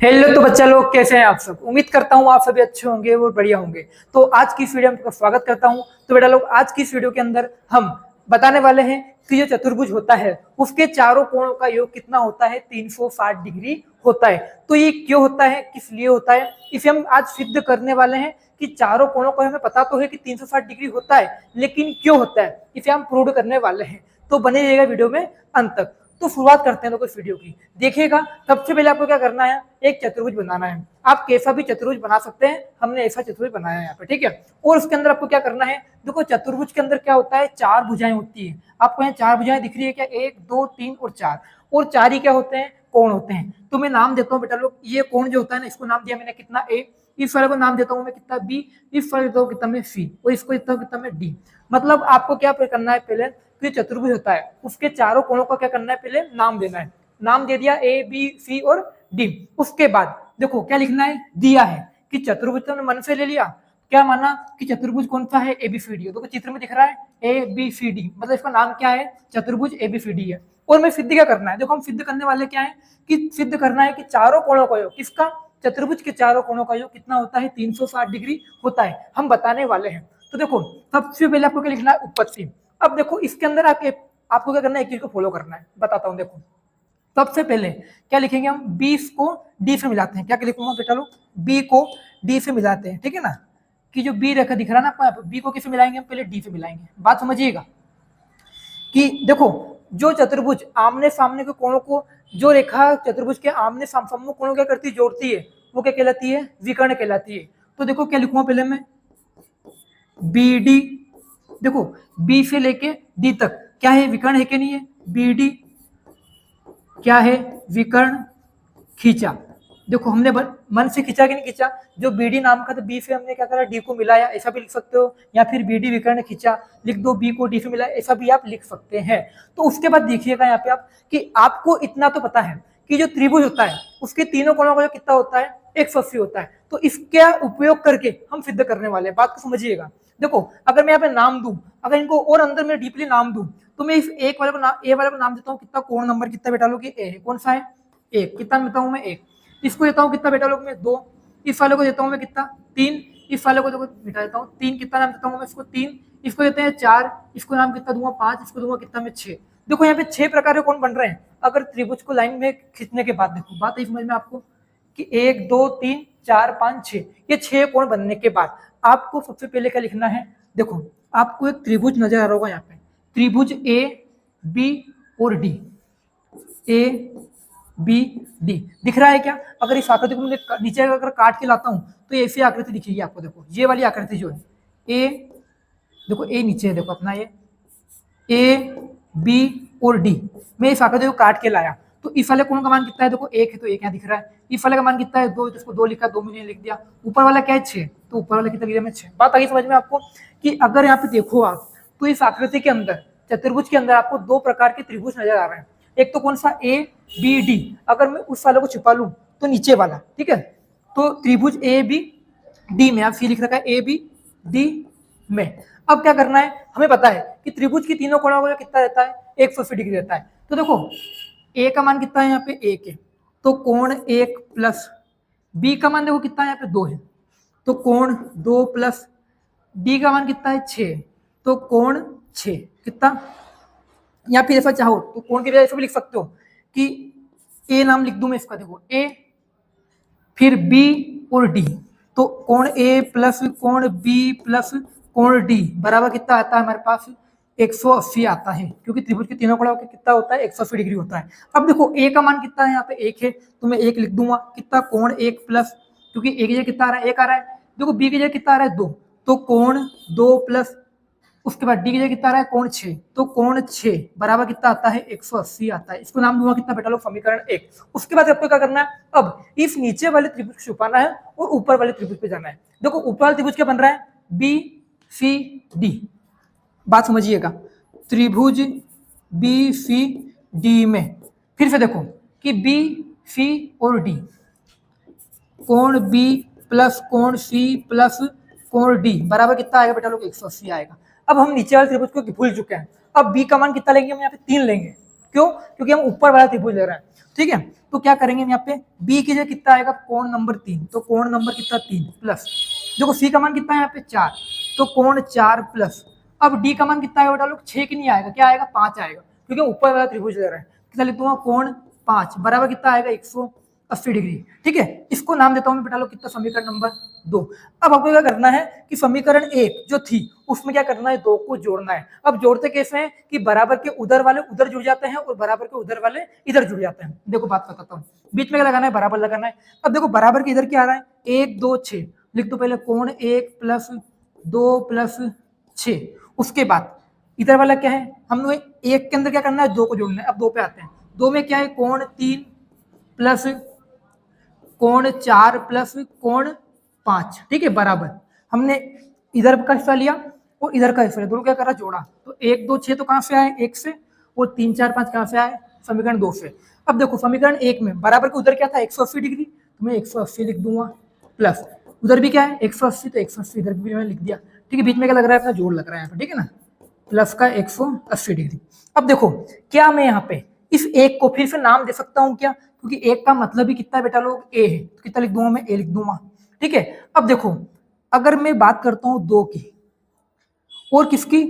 Hello तो बच्चा लोग, कैसे हैं आप सब। उम्मीद करता हूँ आप सभी अच्छे होंगे और बढ़िया होंगे। तो आज की इस वीडियो में आपका स्वागत करता हूँ। तो बेटा लोग, आज की इस वीडियो के अंदर हम बताने वाले हैं कि जो चतुर्भुज होता है उसके चारों कोणों का योग कितना होता है, 360 डिग्री होता है। तो ये क्यों होता है, किस लिए होता है, इसे हम आज सिद्ध करने वाले हैं कि चारों कोणों का हमें पता तो है कि 360 डिग्री होता है, लेकिन क्यों होता है इसे हम प्रूव करने वाले हैं। तो बने रहिएगा वीडियो में अंत तक। तो शुरुआत करते हैं तो इस वीडियो की। देखिएगा, सबसे पहले आपको क्या करना है, एक चतुर्भुज बनाना है। आप कैसा भी चतुर्भुज बना सकते हैं, हमने ऐसा चतुर्भुज बनाया है यहाँ पे, ठीक है। और उसके अंदर आपको क्या करना है, देखो चतुर्भुज के अंदर क्या होता है, चार भुजाएं होती है। आपको यहाँ चार भुजाएं दिख रही है क्या, 1 2 3 और 4। और चार ही क्या होते हैं, कोण होते हैं। तो मैं नाम देता हूँ बेटा लोग, ये कोण जो होता है ना, इसको नाम दिया मैंने कितना, ए। इस वाले को नाम देता हूँ मैं कितना, बी। इस वाले को कितना मैं, सी। और इसको देता हूँ कितना मैं, डी। मतलब आपको क्या करना है, पहले जो चतुर्भुज होता है उसके चारों कोणों का क्या करना है, पहले नाम देना है। नाम दे दिया, ए बी सी और डी। उसके बाद देखो क्या लिखना है, दिया है कि चतुर्भुज, तो मन से ले लिया, क्या माना कि चतुर्भुज कौन सा है, एबीसीडी। देखो चित्र में दिख रहा है ए बी सी डी, मतलब इसका नाम क्या है, चतुर्भुज एबीसीडी है। और मैं सिद्ध क्या करना है, देखो हम सिद्ध करने वाले क्या है कि सिद्ध करना है कि चारों कोणों का योग, किसका, चतुर्भुज के चारों कोणों का योग कितना होता है, 360 डिग्री होता है। हम बताने वाले हैं। तो देखो सबसे पहले आपको क्या लिखना है, उत्पत्ति। अब देखो इसके अंदर आपको क्या करना है, एक चीज को फॉलो करना है, बताता हूँ। देखो सबसे पहले क्या लिखेंगे हम, 20 को डी से मिलाते हैं। क्या लिखूंगा बेटा लोग, बी को डी से मिलाते हैं, ठीक है ना। कि जो बी रेखा दिख रहा है ना आपको, बी को किससे मिलाएंगे हम, पहले डी से मिलाएंगे। बात समझिएगा कि देखो जो चतुर्भुज आमने सामने के कोणों को, जो रेखा चतुर्भुज के आमने सामने कोणों क्या करती है, जोड़ती है, वो क्या कहलाती है, विकर्ण कहलाती है। तो देखो क्या लिखूंगा पहले मैं, बी डी। देखो बी से लेके डी तक क्या है, विकर्ण है कि नहीं है, बी डी क्या है, विकर्ण खींचा। देखो हमने मन से खींचा कि नहीं खींचा, जो बीडी नाम का, तो बी से हमने क्या करा, डी को मिलाया, ऐसा भी लिख सकते हो। या फिर बीडी विकर्ण खींचा लिख दो, बी को डी से मिलाया, ऐसा भी आप लिख सकते हैं। तो उसके बाद देखिएगा यहाँ पे आप कि आपको इतना तो पता है कि जो त्रिभुज होता है उसके तीनों कोणों का कितना होता है, 180 होता है। तो इसका उपयोग करके हम सिद्ध करने वाले हैं। बात को समझिएगा। देखो अगर मैं यहाँ पे नाम दूं, अगर इनको और अंदर में डीपली नाम दूं, तो मैं इस एक वाले को नाम, ए वाले को नाम देता हूँ कितना, कोण नंबर कितना बेटा लोग, ए है। कौन सा है, एक। कितना देता हूँ मैं, एक। इसको देता हूँ कितना बेटा लोग मैं, 2। इस वाले को देता हूँ मैं कितना, 3। इस वाले को देखो बिठा देता हूँ 3। कितना नाम देता हूँ मैं इसको, 3। इसको देते हैं 4। इसको नाम कितना दूंगा, 5। इसको दूंगा कितना मैं, 6। देखो यहाँ पे 6 प्रकार के कोण बन रहे हैं अगर त्रिभुज को लाइन में खींचने के बाद। देखो बात है समझ में आपको कि 1 2 3 4 5 6, ये 6 कोण बनने के बाद आपको सबसे पहले क्या लिखना है। देखो आपको एक त्रिभुज नजर आ रहा होगा यहाँ पे, त्रिभुज ए बी और डी, ए बी डी दिख रहा है क्या। अगर इस आकृति को मैं नीचे अगर काट के लाता हूं तो ऐसी आकृति दिखेगी आपको। देखो ये वाली आकृति जो है, ए, देखो ए नीचे है, देखो अपना ये ए बी और डी। मैं इस आकृति को काट के लाया तो इस वाले कोण का मान कितना है, देखो 1 है तो 1 यहाँ दिख रहा है। इस वाले का मान कितना है, 2, तो इसको 2 लिखा, 2 मैंने लिख दिया। ऊपर वाला क्या है, 6, तो ऊपर वाला कितना लिखा मैं, 6। बात आई समझ में आपको कि अगर यहाँ पे देखो आप, तो इस आकृति के अंदर, चतुर्भुज के अंदर आपको 2 प्रकार के त्रिभुज नजर आ रहे हैं। एक तो कौन सा, ए बी डी। अगर मैं उस वाले को छिपा लूं तो नीचे वाला, ठीक है। तो त्रिभुज ए बी डी में, आप सी लिख रखा है ए बी डी में। अब क्या करना है, हमें पता है कि त्रिभुज की तीनों कोणों का कितना रहता है, 180 डिग्री रहता है। तो देखो ए का मान कितना है यहाँ पे, 1 है, तो कोण 1 प्लस बी का मान देखो कितना है यहाँ पे, 2 है, तो कोण 2 प्लस डी का मान कितना है, 6, तो कोण 6 कितना। या फिर ऐसा चाहो तो कोण की वजह से भी लिख सकते हो कि ए नाम लिख दूं मैं इसका, देखो ए फिर बी और डी, तो कोण ए प्लस कोण बी प्लस कोण डी बराबर कितना आता है हमारे पास, 180 आता है। क्योंकि त्रिभुज के तीनों कोणों कितना होता है, 180 डिग्री होता है। अब देखो ए का मान कितना है, यहाँ पे 1 है, तो मैं 1 लिख दूंगा कितना, कोण 1 प्लस, क्योंकि ए की जगह कितना आ रहा है, 1 आ रहा है। देखो बी की जगह कितना आ रहा है, 2, तो कोण 2 प्लस, उसके बाद डी की जगह कितना आ रहा है, कोण 6, तो कोण 6 बराबर कितना आता है, 180 आता है। इसको नाम दूंगा कितना बेटा लोग, समीकरण 1। उसके बाद आपको क्या करना है, अब इस नीचे वाले त्रिभुज को छुपाना है और ऊपर वाले त्रिभुज पे जाना है। देखो ऊपर वाले त्रिभुज क्या बन रहा है, बी सी डी। बात समझिएगा, त्रिभुज बी सी डी में फिर से देखो कि बी सी और डी, कोण बी प्लस कोण सी प्लस कोण डी बराबर कितना आएगा बेटा लोग, 180 आएगा। अब हम नीचे वाले त्रिभुज को भूल चुके हैं। अब बी का मान कितना लेंगे हम, यहाँ पे 3 लेंगे, क्यों? क्योंकि हम ऊपर वाला त्रिभुज ले रहे हैं, ठीक है। तो क्या करेंगे यहाँ पे बी की जगह कितना आएगा कोण नंबर 3, तो कोण नंबर कितना 3 प्लस, देखो सी का मान कितना है यहाँ पे 4, तो कोण 4 प्लस, अब डी का मान कितना आएगा बेटा लोग 6 की नहीं आएगा, क्या आएगा 5 आएगा, क्योंकि ऊपर वाला त्रिभुज ले रहे हैं। कितना लिख दूंगा कोण 5 बराबर कितना आएगा 180 डिग्री, ठीक है। इसको नाम देता हूं मैं बेटा लोग कितना समीकरण नंबर 2। अब आपको क्या करना है कि समीकरण 1 जो थी उसमें क्या करना है 2 को जोड़ना है। अब जोड़ते कैसे हैं कि बराबर के उधर वाले उधर जुड़ जाते हैं और बराबर के उधर वाले इधर जुड़ जाते हैं। देखो बात बताता हूँ, बीच में क्या लगाना है बराबर लगाना है। अब देखो बराबर के इधर क्या आ रहा है 1 2 6, लिख दो पहले कोण 1 प्लस 2 प्लस 6, उसके बाद इधर वाला क्या है हम एक के अंदर क्या करना है 2 को जोड़ना है। अब 2 पे आते हैं, 2 में क्या है कोण 3 प्लस कोण 4 प्लस कोण 5, ठीक है बराबर हमने इधर का हिस्सा लिया और इधर का हिस्सा लिया, दोनों क्या करा जोड़ा, तो 1 2 6 तो कहां से आए 1 से, और 3 4 5 कहां से आए समीकरण 2 से। अब देखो समीकरण 1 में बराबर के उधर क्या था 180 डिग्री, तो मैं 180 लिख दूंगा, प्लस उधर भी क्या है 180, तो 180 इधर भी मैंने लिख दिया, ठीक है। बीच में क्या लग रहा है अपना जोड़ लग रहा है, ठीक है ना, प्लस का 180 डिग्री। अब देखो क्या मैं यहाँ पे इस एक को फिर से नाम दे सकता हूँ क्या, क्योंकि एक का मतलब ही कितना है बेटा लोग ए है, तो कितना लिख दूंगा मैं ए लिख दूंगा, ठीक है। अब देखो अगर मैं बात करता हूँ 2 की और किसकी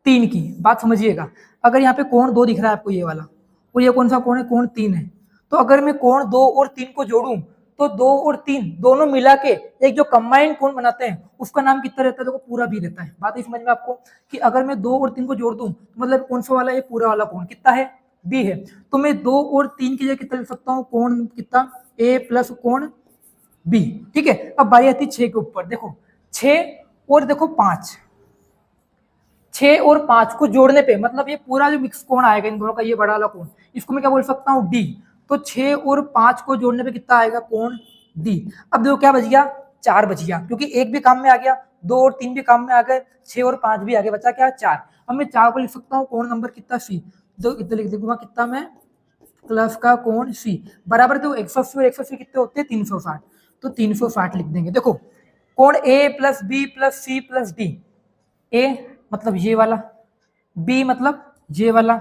3 की, बात समझिएगा। अगर यहाँ पे कोण 2 दिख रहा है आपको ये वाला, और ये कौन सा कोण है कोण 3 है, तो अगर मैं कोण 2 और 3 को जोड़ूं तो 2 और 3 दोनों मिला के एक जो कंबाइंड कोण बनाते हैं उसका नाम कितना रहता है, देखो पूरा भी रहता है। बात समझ में आपको कि अगर मैं 2 और 3 को जोड़ दूं तो मतलब कौन सा वाला ये पूरा वाला कोण कितना है बी है, तो मैं 2 और 3 की जगह कितना लिख सकता हूँ कोण कितना ए प्लस कोण बी, ठीक है। अब बारी आती है 6 के ऊपर, देखो 6 और देखो 5, 6 और 5 को जोड़ने पे मतलब ये पूरा जो मिक्स कोण आएगा इन दोनों का ये बड़ा वाला कोण, इसको मैं क्या बोल सकता हूँ डी, तो 6 और 5 को जोड़ने पे कितना आएगा कोण डी। अब देखो क्या बच गया 4 बच गया, क्योंकि एक भी काम में आ गया, 2 और 3 भी काम में आ गए, 6 और 5 भी आ गए, बचा क्या 4। अब मैं 4 को लिख सकता हूँ कोण नंबर कितना सी, तो इतना लिख दूंगा कितना मैं प्लस का कोण सी बराबर, तो 180 और 180 कितने होते हैं 360, तो 360 लिख देंगे। देखो कोण A plus B plus C plus D, A मतलब ये वाला, बी मतलब ये वाला,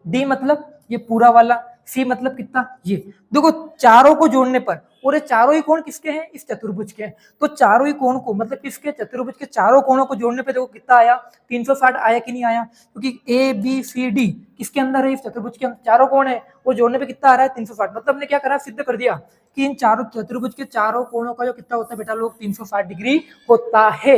डी मतलब ये पूरा वाला, सी मतलब कितना ये, देखो चारों को जोड़ने पर, और ये चारों ही कोण किसके हैं इस चतुर्भुज के हैं, तो चारों ही कोण को मतलब किसके चतुर्भुज के चारों कोणों को जोड़ने पे देखो कितना आया 360 आया कि नहीं आया, क्योंकि ए बी सी डी किसके अंदर है इस चतुर्भुज के चारों कोण है, वो जोड़ने पे कितना आ रहा है 360, मतलब हमने क्या करा सिद्ध कर दिया कि इन चारों चतुर्भुज के चारों कोणों का जो कितना होता है बेटा लोग 360 डिग्री होता है।